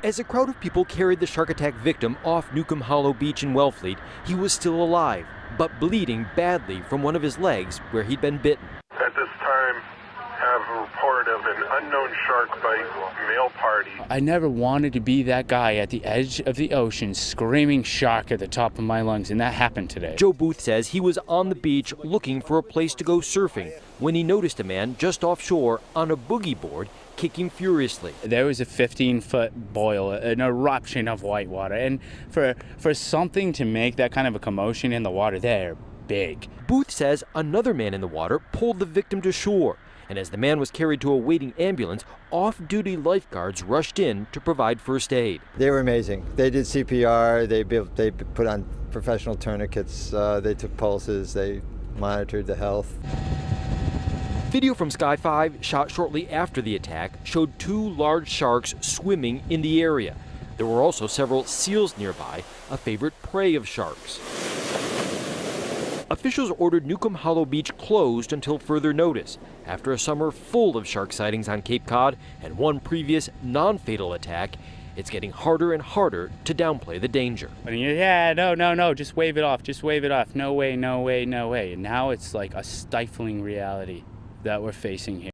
As a crowd of people carried the shark attack victim off Newcomb Hollow Beach in Wellfleet, he was still alive, but bleeding badly from one of his legs where he'd been bitten. At this time, have a report of an unknown shark bite male party. I never wanted to be that guy at the edge of the ocean screaming shark at the top of my lungs, and that happened today. Joe Booth says he was on the beach looking for a place to go surfing when he noticed a man just offshore on a boogie board kicking furiously. There was a 15-foot boil, an eruption of white water, and for something to make that kind of a commotion in the water, they're big. Booth says another man in the water pulled the victim to shore, and as the man was carried to a waiting ambulance, off-duty lifeguards rushed in to provide first aid. They were amazing. They did CPR, they put on professional tourniquets, they took pulses, they monitored the health. Video from Sky 5 shot shortly after the attack showed 2 large sharks swimming in the area. There were also several seals nearby, a favorite prey of sharks. Officials ordered Newcomb Hollow Beach closed until further notice, after a summer full of shark sightings on Cape Cod and one previous non-fatal attack. It's getting harder and harder to downplay the danger. Yeah, no, just wave it off, no way, no way, no way. And now it's like a stifling reality that we're facing here.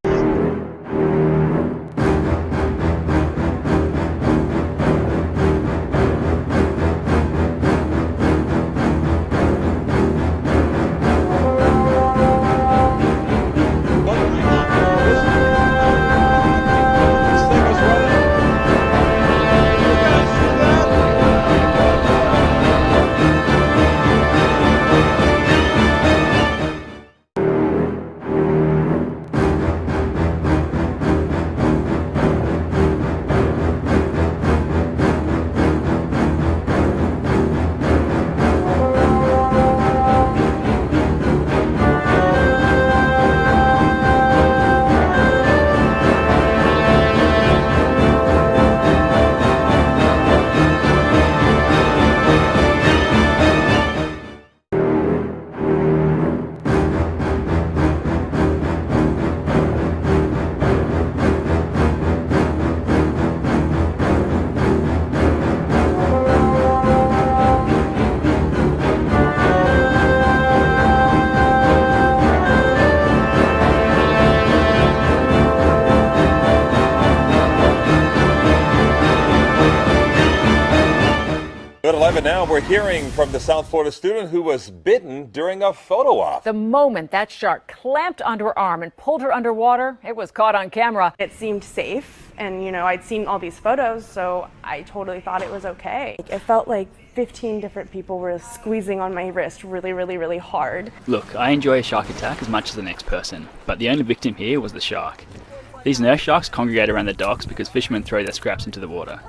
At 11 now, we're hearing from the South Florida student who was bitten during a photo op. The moment that shark clamped onto her arm and pulled her underwater, it was caught on camera. It seemed safe, and I'd seen all these photos, so I totally thought it was okay. It felt like 15 different people were squeezing on my wrist really, really, really hard. Look, I enjoy a shark attack as much as the next person, but the only victim here was the shark. These nurse sharks congregate around the docks because fishermen throw their scraps into the water.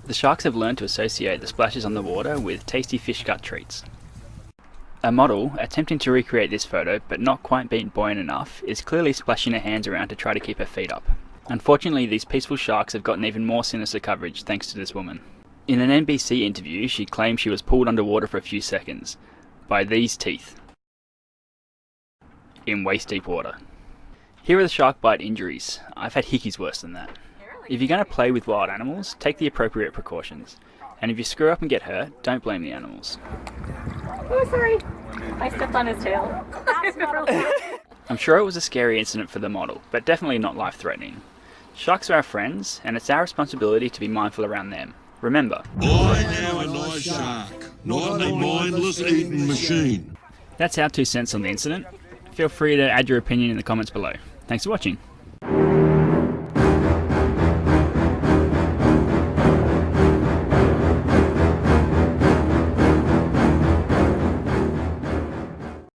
The sharks have learned to associate the splashes on the water with tasty fish gut treats. A model, attempting to recreate this photo but not quite being buoyant enough, is clearly splashing her hands around to try to keep her feet up. Unfortunately, these peaceful sharks have gotten even more sinister coverage thanks to this woman. In an NBC interview, she claimed she was pulled underwater for a few seconds by these teeth in waist-deep water. Here are the shark bite injuries. I've had hickeys worse than that. If you're going to play with wild animals, take the appropriate precautions. And if you screw up and get hurt, don't blame the animals. Oh, sorry. I stepped on his tail. I'm sure it was a scary incident for the model, but definitely not life-threatening. Sharks are our friends, and it's our responsibility to be mindful around them. Remember, I am a nice shark, not a mindless eating machine. That's our 2 cents on the incident. Feel free to add your opinion in the comments below. Thanks for watching.